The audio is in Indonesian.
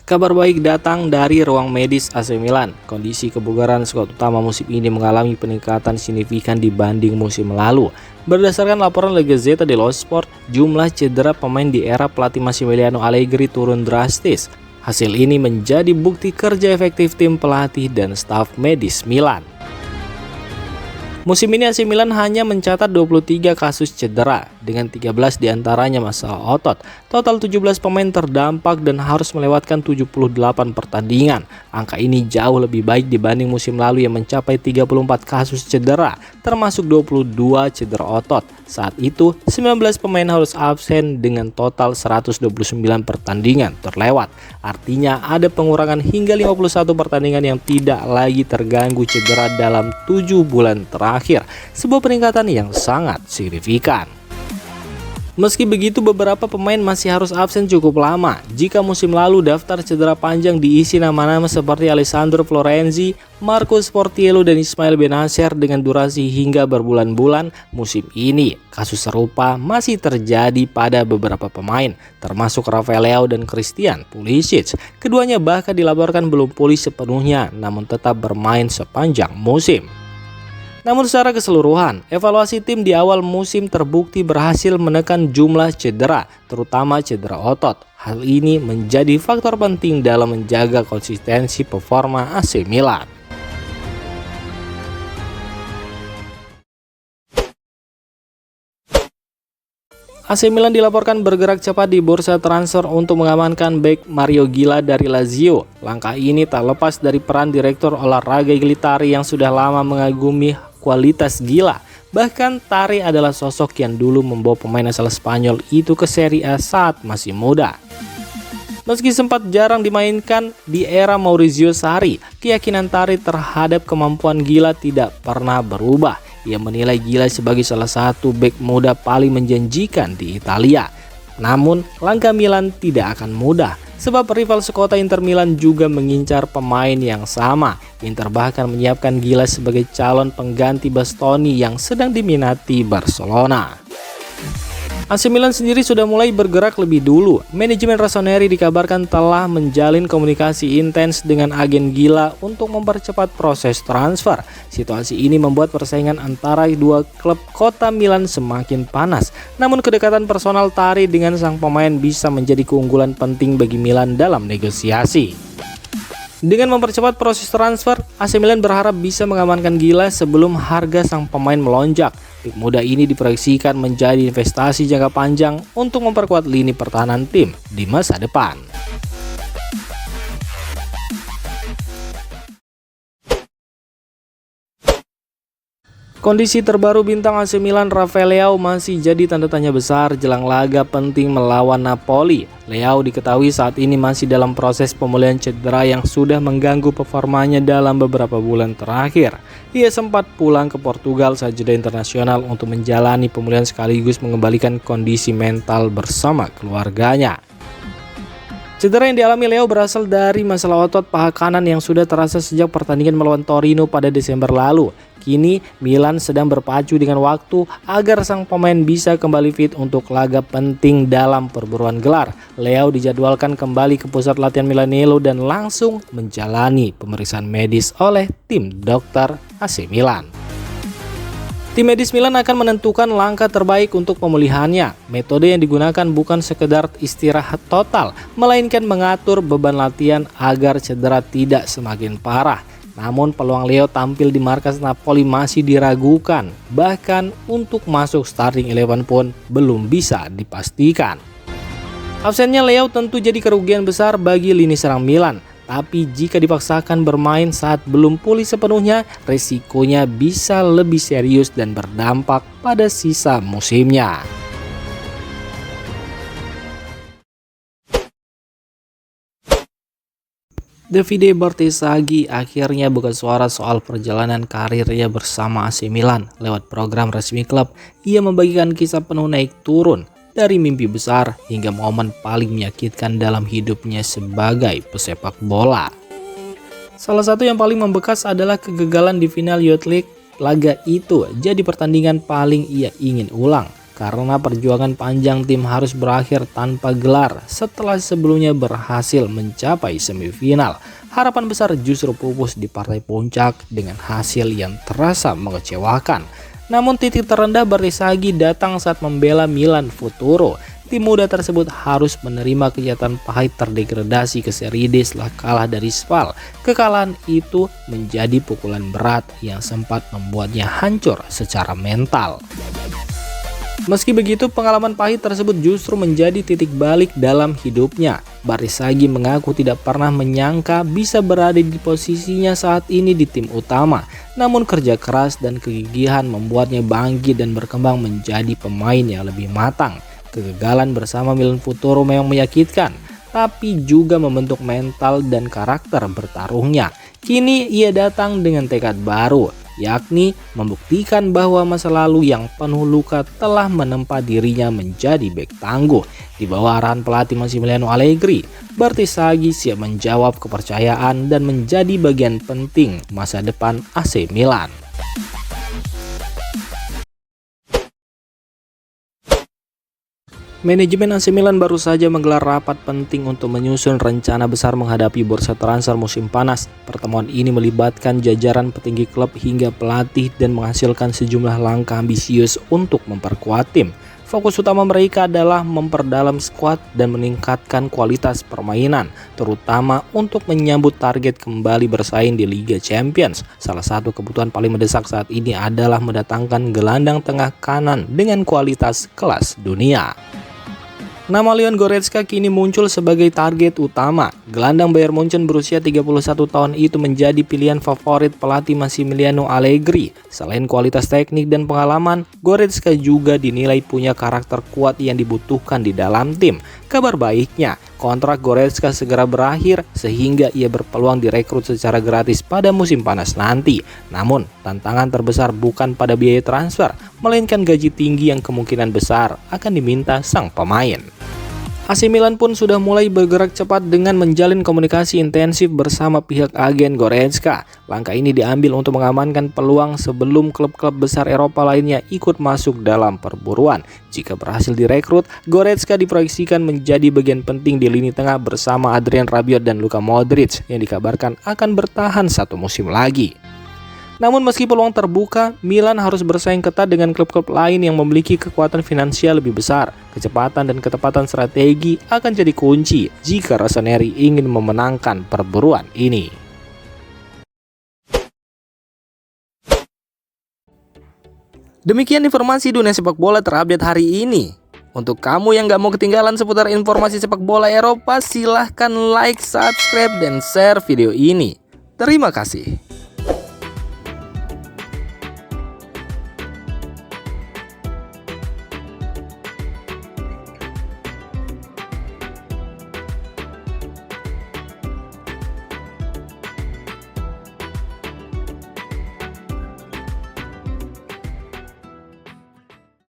Kabar baik datang dari ruang medis AC Milan. Kondisi kebugaran skuad utama musim ini mengalami peningkatan signifikan dibanding musim lalu. Berdasarkan laporan La Gazzetta dello Sport, jumlah cedera pemain di era pelatih Massimiliano Allegri turun drastis. Hasil ini menjadi bukti kerja efektif tim pelatih dan staf medis Milan. Musim ini AC Milan hanya mencatat 23 kasus cedera, dengan 13 diantaranya masalah otot. Total 17 pemain terdampak dan harus melewatkan 78 pertandingan. Angka ini jauh lebih baik dibanding musim lalu yang mencapai 34 kasus cedera, termasuk 22 cedera otot. Saat itu, 19 pemain harus absen dengan total 129 pertandingan terlewat. Artinya ada pengurangan hingga 51 pertandingan yang tidak lagi terganggu cedera dalam 7 bulan terakhir. Sebuah peningkatan yang sangat signifikan. Meski begitu, beberapa pemain masih harus absen cukup lama. Jika musim lalu daftar cedera panjang diisi nama-nama seperti Alessandro Florenzi, Marcus Portiello, dan Ismail Bennacer dengan durasi hingga berbulan-bulan, musim ini kasus serupa masih terjadi pada beberapa pemain, termasuk Rafael Leao dan Christian Pulisic. Keduanya bahkan dilaporkan belum pulih sepenuhnya, namun tetap bermain sepanjang musim. Namun secara keseluruhan, evaluasi tim di awal musim terbukti berhasil menekan jumlah cedera, terutama cedera otot. Hal ini menjadi faktor penting dalam menjaga konsistensi performa AC Milan. AC Milan dilaporkan bergerak cepat di bursa transfer untuk mengamankan bek Mario Gila dari Lazio. Langkah ini tak lepas dari peran direktur olahraga Iglitari yang sudah lama mengagumi kualitas Gila. Bahkan Tari adalah sosok yang dulu membawa pemain asal Spanyol itu ke Serie A saat masih muda. Meski sempat jarang dimainkan di era Maurizio Sarri, keyakinan Tari terhadap kemampuan Gila tidak pernah berubah. Ia menilai Gila sebagai salah satu bek muda paling menjanjikan di Italia. Namun, langkah Milan tidak akan mudah, sebab rival sekota Inter Milan juga mengincar pemain yang sama. Inter bahkan menyiapkan Gila sebagai calon pengganti Bastoni yang sedang diminati Barcelona. AC Milan sendiri sudah mulai bergerak lebih dulu. Manajemen Rossoneri dikabarkan telah menjalin komunikasi intens dengan agen Gila untuk mempercepat proses transfer. Situasi ini membuat persaingan antara dua klub kota Milan semakin panas. Namun kedekatan personal Tari dengan sang pemain bisa menjadi keunggulan penting bagi Milan dalam negosiasi. Dengan mempercepat proses transfer, AC Milan berharap bisa mengamankan Gila sebelum harga sang pemain melonjak. Bek muda ini diproyeksikan menjadi investasi jangka panjang untuk memperkuat lini pertahanan tim di masa depan. Kondisi terbaru bintang AC Milan Rafael Leao masih jadi tanda tanya besar jelang laga penting melawan Napoli. Leao diketahui saat ini masih dalam proses pemulihan cedera yang sudah mengganggu performanya dalam beberapa bulan terakhir. Ia sempat pulang ke Portugal saat jeda internasional untuk menjalani pemulihan sekaligus mengembalikan kondisi mental bersama keluarganya. Cedera yang dialami Leo berasal dari masalah otot paha kanan yang sudah terasa sejak pertandingan melawan Torino pada Desember lalu. Kini Milan sedang berpacu dengan waktu agar sang pemain bisa kembali fit untuk laga penting dalam perburuan gelar. Leo dijadwalkan kembali ke pusat latihan Milanello dan langsung menjalani pemeriksaan medis oleh tim dokter AC Milan. Tim medis Milan akan menentukan langkah terbaik untuk pemulihannya. Metode yang digunakan bukan sekedar istirahat total, melainkan mengatur beban latihan agar cedera tidak semakin parah. Namun peluang Leo tampil di markas Napoli masih diragukan. Bahkan untuk masuk starting 11 pun belum bisa dipastikan. Absennya Leo tentu jadi kerugian besar bagi lini serang Milan. Tapi jika dipaksakan bermain saat belum pulih sepenuhnya, resikonya bisa lebih serius dan berdampak pada sisa musimnya. Davide Bertesaghi akhirnya buka suara soal perjalanan karirnya bersama AC Milan. Lewat program resmi klub, ia membagikan kisah penuh naik turun, dari mimpi besar hingga momen paling menyakitkan dalam hidupnya sebagai pesepak bola. Salah satu yang paling membekas adalah kegagalan di final Youth League. Laga itu jadi pertandingan paling ia ingin ulang. karena perjuangan panjang tim harus berakhir tanpa gelar setelah sebelumnya berhasil mencapai semifinal. Harapan besar justru pupus di partai puncak dengan hasil yang terasa mengecewakan. Namun titik terendah Bertisaghi datang saat membela Milan Futuro. Tim muda tersebut harus menerima kenyataan pahit terdegradasi ke Serie D setelah kalah dari Spal. Kekalahan itu menjadi pukulan berat yang sempat membuatnya hancur secara mental. Meski begitu, pengalaman pahit tersebut justru menjadi titik balik dalam hidupnya. Bertisaghi mengaku tidak pernah menyangka bisa berada di posisinya saat ini di tim utama. Namun kerja keras dan kegigihan membuatnya bangkit dan berkembang menjadi pemain yang lebih matang. Kegagalan bersama Milan Futuro memang menyakitkan, tapi juga membentuk mental dan karakter bertarungnya. Kini ia datang dengan tekad baru, yakni membuktikan bahwa masa lalu yang penuh luka telah menempa dirinya menjadi bek tangguh. Di bawah arahan pelatih Massimiliano Allegri, Bertisaghi siap menjawab kepercayaan dan menjadi bagian penting masa depan AC Milan. Manajemen AC Milan baru saja menggelar rapat penting untuk menyusun rencana besar menghadapi bursa transfer musim panas. Pertemuan ini melibatkan jajaran petinggi klub hingga pelatih dan menghasilkan sejumlah langkah ambisius untuk memperkuat tim. Fokus utama mereka adalah memperdalam skuad dan meningkatkan kualitas permainan, terutama untuk menyambut target kembali bersaing di Liga Champions. Salah satu kebutuhan paling mendesak saat ini adalah mendatangkan gelandang tengah kanan dengan kualitas kelas dunia. Nama Leon Goretzka kini muncul sebagai target utama. Gelandang Bayern Munchen berusia 31 tahun itu menjadi pilihan favorit pelatih Massimiliano Allegri. Selain kualitas teknik dan pengalaman, Goretzka juga dinilai punya karakter kuat yang dibutuhkan di dalam tim. Kabar baiknya, kontrak Goretzka segera berakhir sehingga ia berpeluang direkrut secara gratis pada musim panas nanti. Namun, tantangan terbesar bukan pada biaya transfer, melainkan gaji tinggi yang kemungkinan besar akan diminta sang pemain. AC Milan pun sudah mulai bergerak cepat dengan menjalin komunikasi intensif bersama pihak agen Goretzka. Langkah ini diambil untuk mengamankan peluang sebelum klub-klub besar Eropa lainnya ikut masuk dalam perburuan. Jika berhasil direkrut, Goretzka diproyeksikan menjadi bagian penting di lini tengah bersama Adrian Rabiot dan Luka Modric yang dikabarkan akan bertahan satu musim lagi. Namun meski peluang terbuka, Milan harus bersaing ketat dengan klub-klub lain yang memiliki kekuatan finansial lebih besar. Kecepatan dan ketepatan strategi akan jadi kunci jika Rossoneri ingin memenangkan perburuan ini. Demikian informasi dunia sepak bola terupdate hari ini. Untuk kamu yang gak mau ketinggalan seputar informasi sepak bola Eropa, silahkan like, subscribe, dan share video ini. Terima kasih.